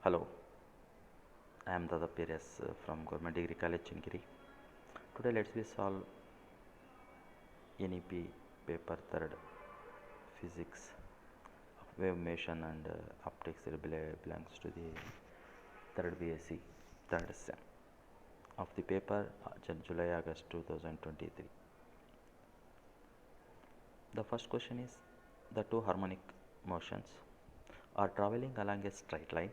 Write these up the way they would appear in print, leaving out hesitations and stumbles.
Hello, I am Dada Pires from Government Degree College Chingiri. Today let's we solve NEP paper 3rd physics of wave motion and optics. It belongs to the 3rd BSc 3rd sem of the paper July-August 2023. The first question is, the two harmonic motions are traveling along a straight line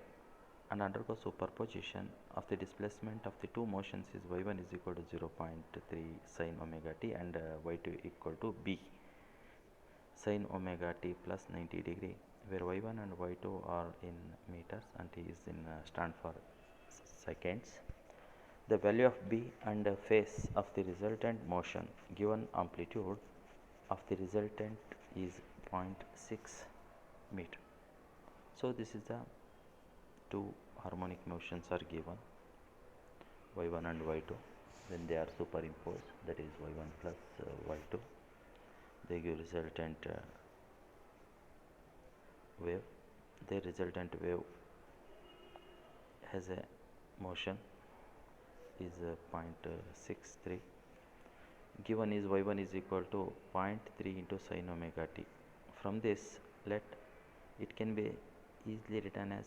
and undergo superposition of the displacement of the two motions is y1 is equal to 0.3 sin omega t and y2 equal to b sin omega t plus 90 degree, where y1 and y2 are in meters and t is in stand for seconds. The value of b and phase of the resultant motion given amplitude of the resultant is 0.6 meter. So this is the two harmonic motions are given, y1 and y2. When they are superimposed, that is y1 plus y2, they give resultant wave. The resultant wave has a motion is 0.63. Given is y1 is equal to 0.3 into sin omega t. From this, let it can be easily written as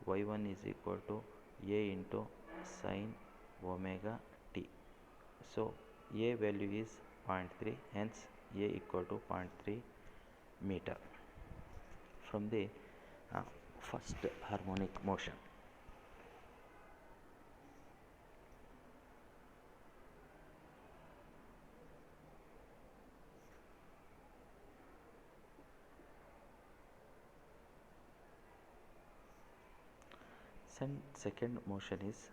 y1 is equal to a into sin omega t. So a value is 0.3, hence a equal to 0.3 meter from the first harmonic motion. Second motion is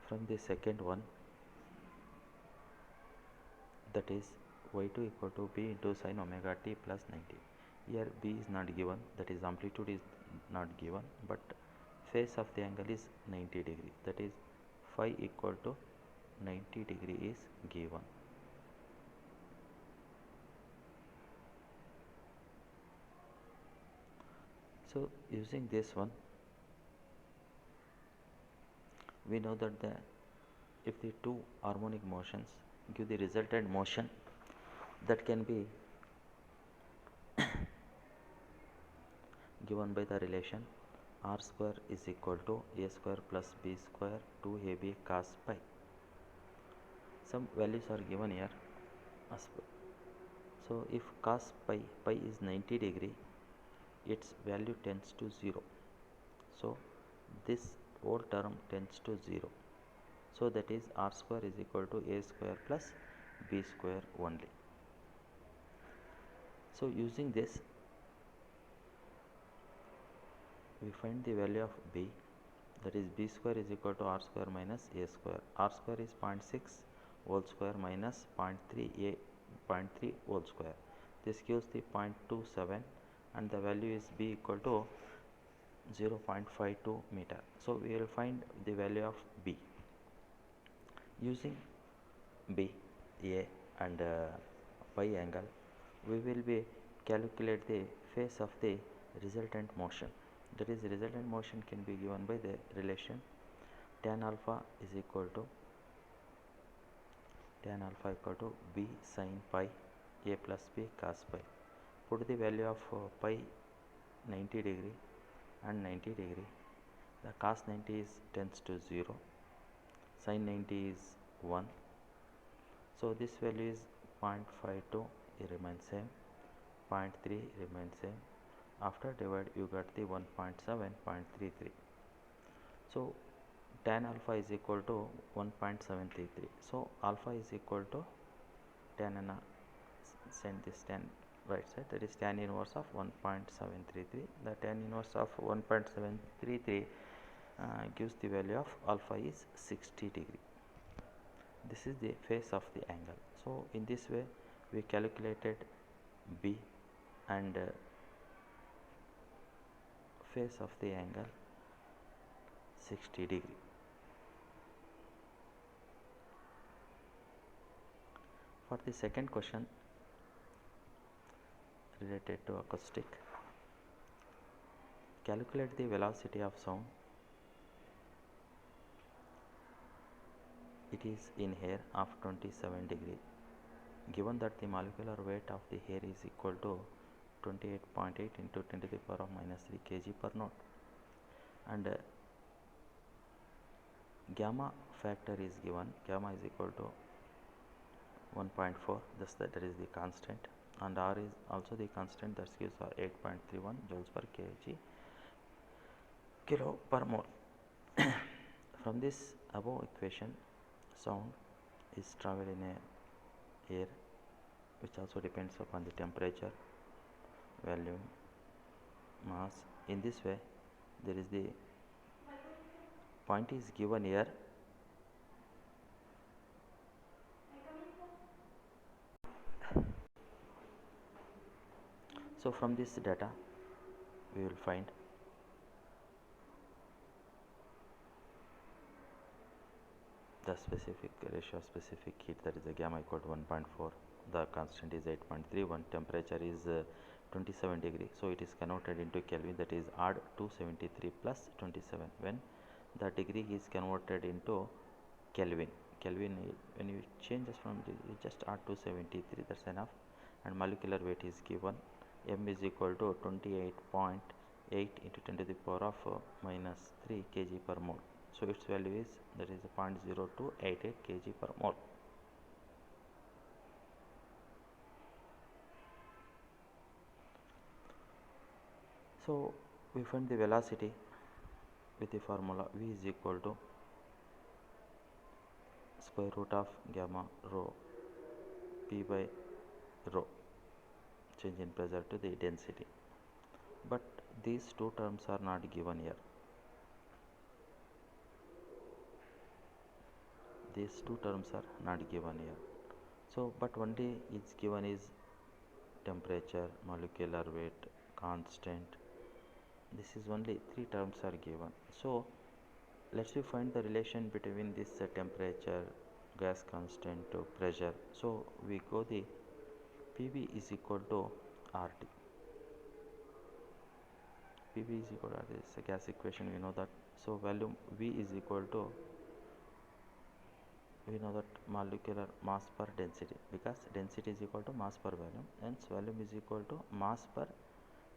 from the second one, that is y2 equal to b into sin omega t plus 90. Here b is not given, that is amplitude is not given, but phase of the angle is 90 degree, that is phi equal to 90 degree is given. So using this one, we know that if the two harmonic motions give the resultant motion, that can be given by the relation r square is equal to a square plus b square 2ab cos pi. Some values are given here. So if cos pi is 90 degree, its value tends to 0. So this whole term tends to 0. So that is r square is equal to a square plus b square only. So using this, we find the value of b, that is b square is equal to r square minus a square. R square is 0.6 whole square minus 0.3 whole square. This gives the 0.27 and the value is b equal to 0.52 meter. So we will find the value of b using b, a and pi angle. We will be calculate the phase of the resultant motion. That is, resultant motion can be given by the relation tan alpha is equal to b sin pi a plus b cos pi. Put the value of pi 90 degree and 90 degree. The cos 90 is tends to 0, sin 90 is 1. So this value is 0.52, it remains same, 0.3 remains same. After divide, you got the 1.7, 0.33. So tan alpha is equal to 1.733. So alpha is equal to tan, and send this tan right side, that is tan inverse of 1.733. The tan inverse of 1.733 gives the value of alpha is 60 degree. This is the phase of the angle. So in this way we calculated b and phase of the angle 60 degree. For the second question, related to acoustic. Calculate the velocity of sound. It is in air of 27 degree. Given that the molecular weight of the air is equal to 28.8 into 10 to the power of minus 3 kg per note, and gamma factor is given, gamma is equal to 1.4, thus that is the constant, and R is also the constant, that gives 8.31 joules per kg kilo per mole. From this above equation, sound is travel in a air, which also depends upon the temperature, volume, mass. In this way, there is the point is given here. So from this data we will find the specific ratio of specific heat, that is the gamma equal to 1.4, the constant is 8.31, temperature is 27 degree, so it is converted into Kelvin, that is add 273 plus 27. When the degree is converted into Kelvin, when you change this from the, you just add 273, that's enough. And molecular weight is given, m is equal to 28.8 into 10 to the power of minus 3 kg per mole. So its value is, that is 0.0288 kg per mole. So we find the velocity with the formula v is equal to square root of gamma rho p by rho, change in pressure to the density. But these two terms are not given here. These two terms are not given here. So but only is given is temperature, molecular weight, constant. This is only three terms are given. So let's we find the relation between this temperature, gas constant to pressure. So we go the PV is equal to RT. PV is equal to this gas equation, we know that. So volume V is equal to, we know that molecular mass per density, because density is equal to mass per volume, hence volume is equal to mass per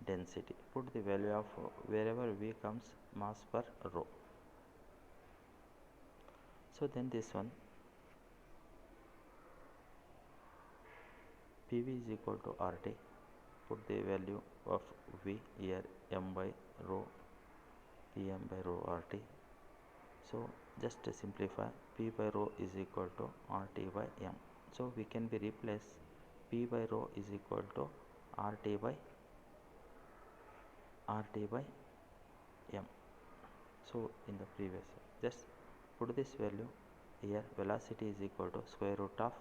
density. Put the value of wherever V comes, mass per rho. So then this one PV is equal to RT. Put the value of V here, m by rho Pm by rho RT. So just to simplify, P by rho is equal to RT by m. So we can be replace P by rho is equal to RT by m. So in the previous, just put this value here, velocity is equal to square root of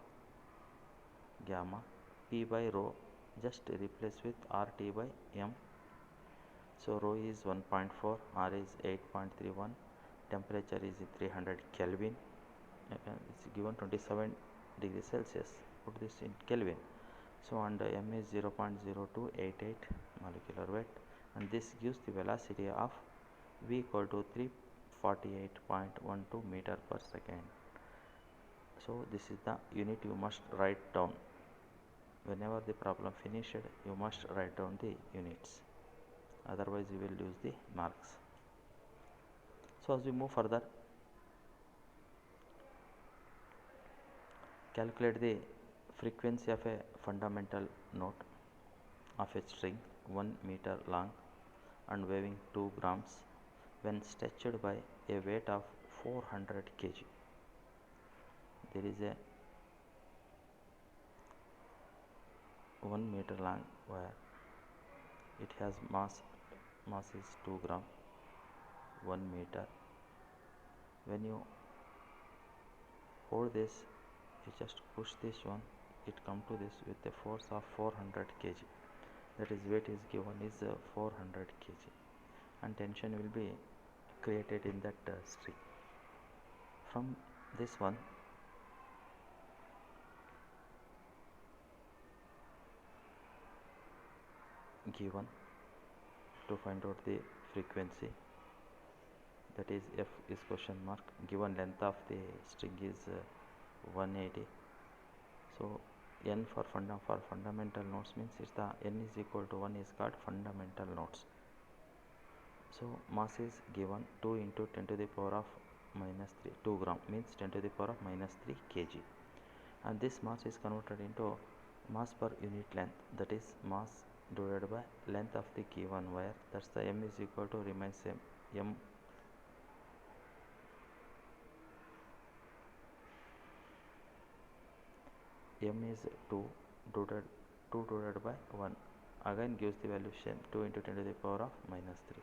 gamma P by rho, just replace with RT by m. So rho is 1.4, R is 8.31, temperature is 300 Kelvin, it's given 27 degrees Celsius, put this in Kelvin. So and m is 0.0288 molecular weight, and this gives the velocity of v equal to 348.12 meter per second. So this is the unit you must write down. Whenever the problem finished, you must write down the units, otherwise you will lose the marks. So as we move further, calculate the frequency of a fundamental note of a string 1 meter long and weighing 2 grams when stretched by a weight of 400 kg. There is a 1 meter long wire. It has mass is 2 gram, 1 meter. When you hold this, you just push this one, it come to this with a force of 400 kg. That is weight is given is 400 kg, and tension will be created in that string. From this one, given to find out the frequency, that is f is question mark. Given length of the string is 180. So n for fundamental nodes means it's the n is equal to 1 is called fundamental nodes. So mass is given 2 into 10 to the power of minus 3, 2 gram means 10 to the power of minus 3 kg, and this mass is converted into mass per unit length, that is mass divided by length of the given wire. That's the m is equal to remains same, m is 2 divided by 1, again gives the value same, 2 into 10 to the power of minus 3.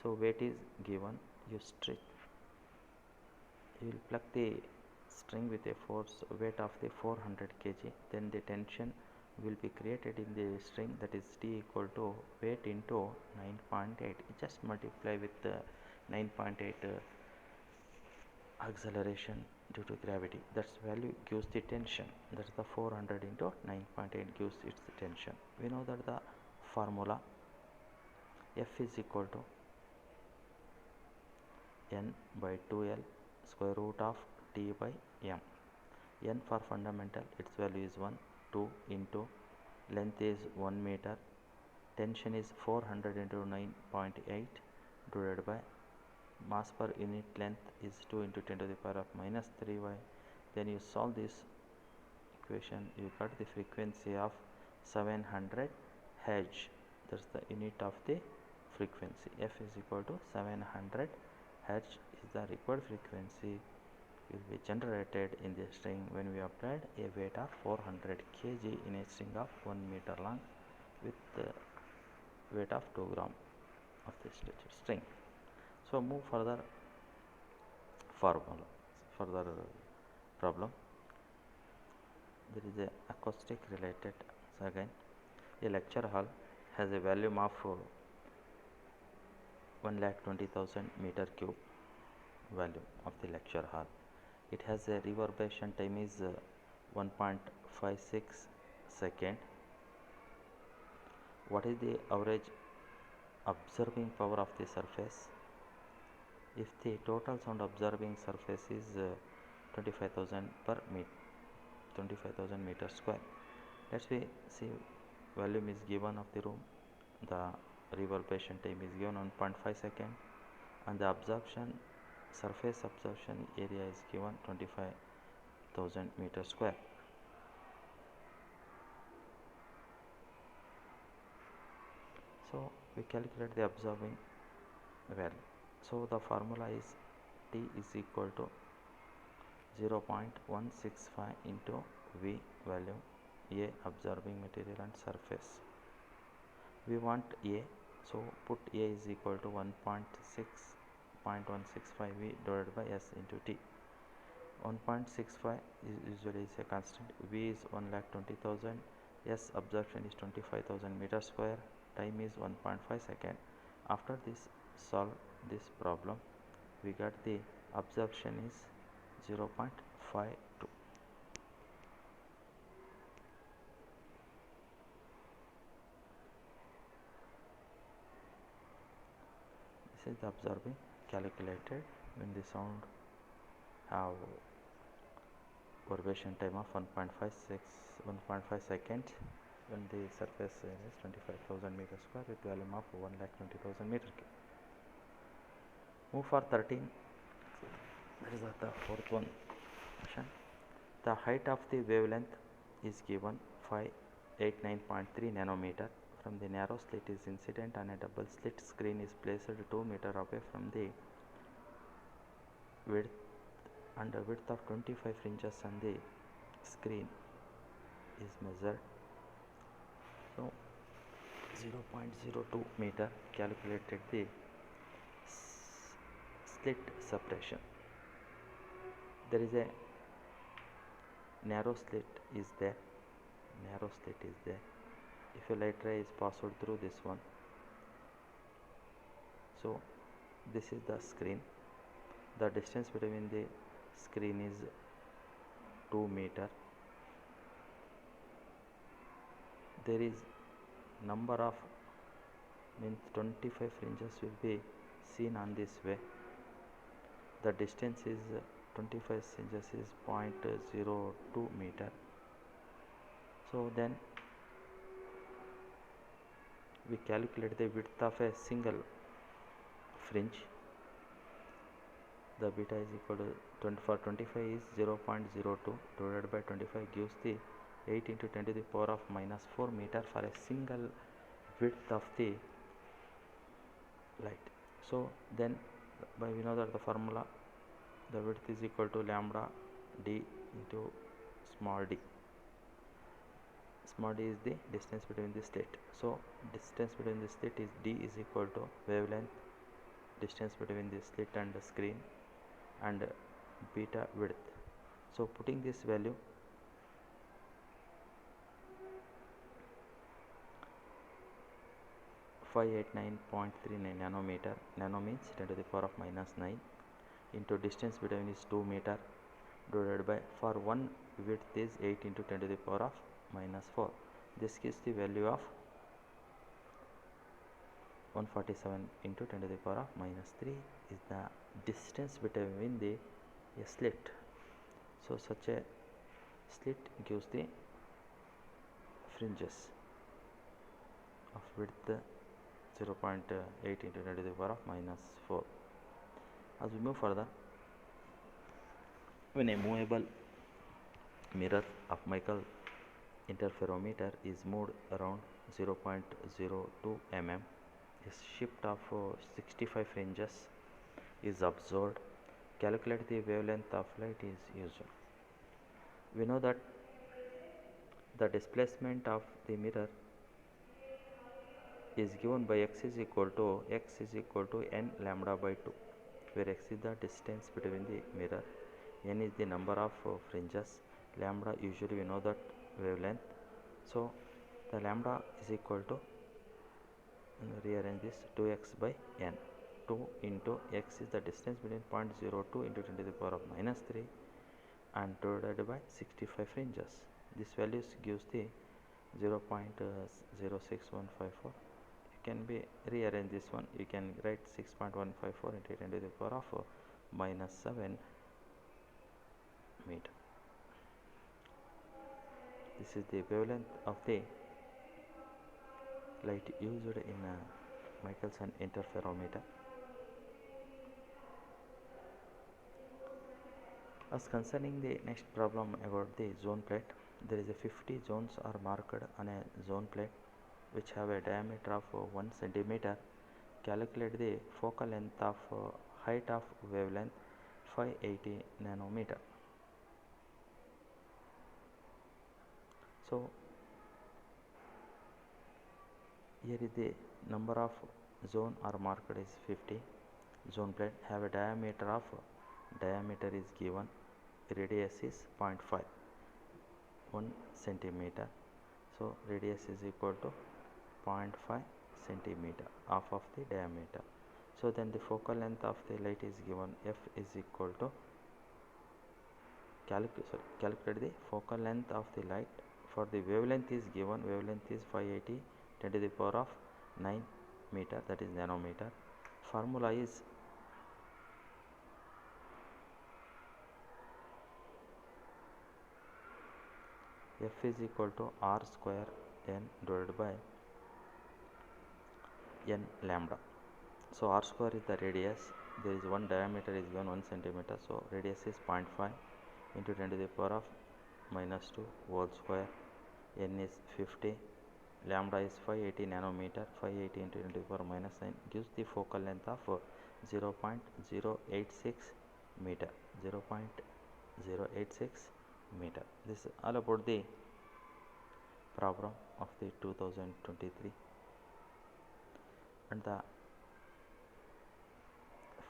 So weight is given, you will plug the string with a force weight of the 400 kg, then the tension will be created in the string, that is T equal to weight into 9.8. Just multiply with 9.8 acceleration due to gravity. That's value gives the tension. That's the 400 into 9.8 gives its tension. We know that the formula F is equal to N by 2L square root of T by M. N for fundamental, its value is 1, 2 into length is 1 meter, tension is 400 into 9.8 divided by mass per unit length is 2 into 10 to the power of minus 3y. Then you solve this equation, you got the frequency of 700 Hz. That's the unit of the frequency. F is equal to 700 Hz is the required frequency will be generated in the string when we applied a weight of 400 kg in a string of 1 meter long with weight of 2 gram of the string. So move further problem. There is a acoustic related. So again, a lecture hall has a volume of 1,20,000 meter cube volume of the lecture hall. It has a reverberation time is 1.56 second. What is the average observing power of the surface? If the total sound observing surface is 25,000 meter square, let's see volume is given of the room, the reverberation time is given 1.5 second, and the surface absorption area is given 25,000 meter square. So we calculate the absorbing value. So the formula is T is equal to 0.165 into V volume, A absorbing material and surface. We want A, so put A is equal to 1.165 V divided by S into T. 1.65 is usually is a constant, V is 1,20,000, S absorption is 25,000 meter square, time is 1.5 second. After this solve this problem, we got the absorption is 0.52. This is the absorbing calculated when the sound have reverberation time of 1.5 seconds when the surface is 25,000 meter square with volume of 1,20,000 meter cube. Move for 13. That is the fourth one. The height of the wavelength is given 589.3 nanometer. From the narrow slit is incident and a double slit screen is placed 2 meter away from the width, and a width of 25 inches on the screen is measured. So 0.02 meter calculated the slit separation. There is a narrow slit is there. If a light ray is passed through this one, so this is the screen. The distance between the screen is 2 meter. There is number of means 25 fringes will be seen on this way. The distance is 25 fringes is 0.02 meter. So then we calculate the width of a single fringe. The beta is equal to 20 for 25 is 0.02 divided by 25 gives the 8 into 10 to the power of minus 4 meter for a single width of the light. So then we know that the formula, the width is equal to lambda d into small d. Small d is the distance between the slit. So distance between the slit is d is equal to wavelength, distance between the slit and the screen, and beta width. So putting this value, (589.39 nanometer, nano means 10 to the power of minus 9, into distance between is 2 meter divided by, for one width is 8 into 10 to the power of minus 4. This gives the value of 147 into 10 to the power of minus 3 is the distance between the slit. So such a slit gives the fringes of width 0.8 into 10 to the power of minus 4. As we move further, when a movable mirror of Michael interferometer is moved around 0.02 mm, a shift of 65 fringes is observed. Calculate the wavelength of light is used. We know that the displacement of the mirror is given by x is equal to n lambda by 2, where x is the distance between the mirror, n is the number of fringes, lambda usually we know that wavelength. So the lambda is equal to, rearrange this, 2x by n. 2 into x is the distance between 0.02 into 10 to the power of minus 3 and divided by 65 fringes. This value gives the 0.06154. You can be rearrange this one. You can write 6.154 into 10 to the power of minus 7 meter. This is the wavelength of the light used in Michelson interferometer. As concerning the next problem about the zone plate, there is a 50 zones are marked on a zone plate which have a diameter of 1 centimeter. Calculate the focal length of height of wavelength 580 nanometer. So here is the number of zone are marked is 50. Zone plate have a diameter is given, radius is 0.5, 1 centimeter. So radius is equal to 0.5 centimeter, half of the diameter. So then the focal length of the light is given, f is equal to, calculate the focal length of the light. For the wavelength is given, wavelength is 580 10 to the power of 9 meter, that is nanometer. Formula is f is equal to r square n divided by n lambda. So r square is the radius, there is one diameter is given 1 centimeter, so radius is 0.5 into 10 to the power of minus 2 whole square, n is 50, lambda is 580 nanometer, 580 into 10 to the power minus 9 gives the focal length of 0.086 meter, 0.086 meter. This is all about the problem of the 2023, and the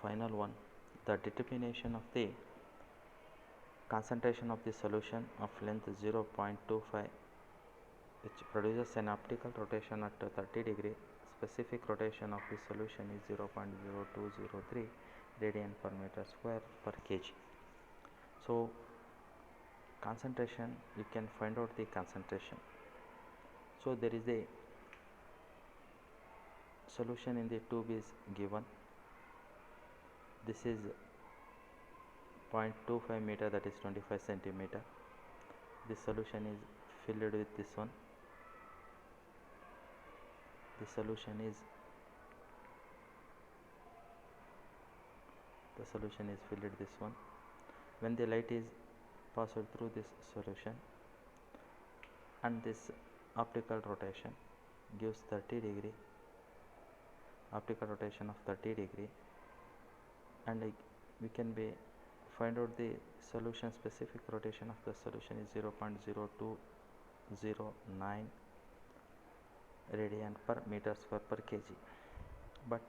final one, the determination of the concentration of the solution of length 0.25 which produces an optical rotation at 30 degree. Specific rotation of the solution is 0.0203 radian per meter square per kg. So concentration, you can find out the concentration. So there is a solution in the tube is given. This is 0.25 meter, that is 25 centimeter. This solution is filled with this one. The solution is filled with this one. When the light is passed through this solution, and this optical rotation gives 30 degree, optical rotation of 30 degree, and we can find out the solution specific rotation of the solution is 0.0209 radian per meter square per kg. But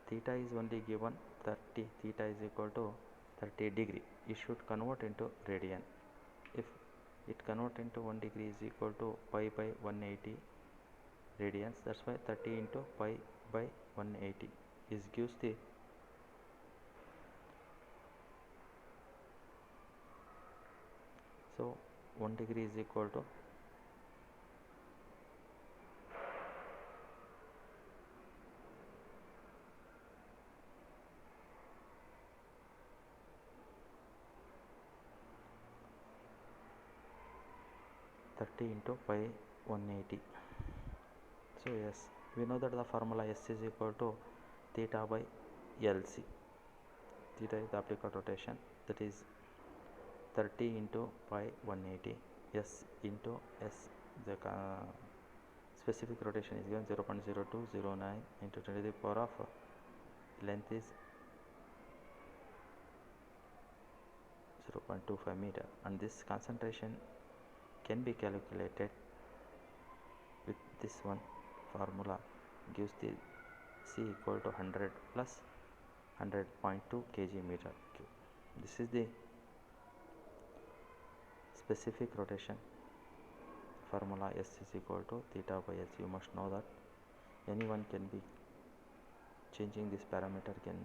theta is only given 30, theta is equal to 30 degree. You should convert into radian. If it convert into 1 degree is equal to pi by 180 radians, that's why 30 into pi by 180 is gives the so 1 degree is equal to 30 into pi 180. So yes, we know that the formula S is equal to theta by LC. Theta is the optical rotation, that is 30 into pi 180. S into S, the specific rotation is given 0.0209 into 10 to the power of length is 0.25 meter, and this concentration can be calculated with this one formula, gives the C equal to 100 plus 100.2 kg meter cube. This is the specific rotation formula. S is equal to theta by S. You must know that anyone can be changing this parameter, can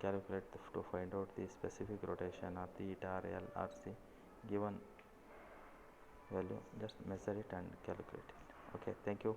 calculate to find out the specific rotation or theta or L or C given value. Just measure it and calculate it. Okay, thank you.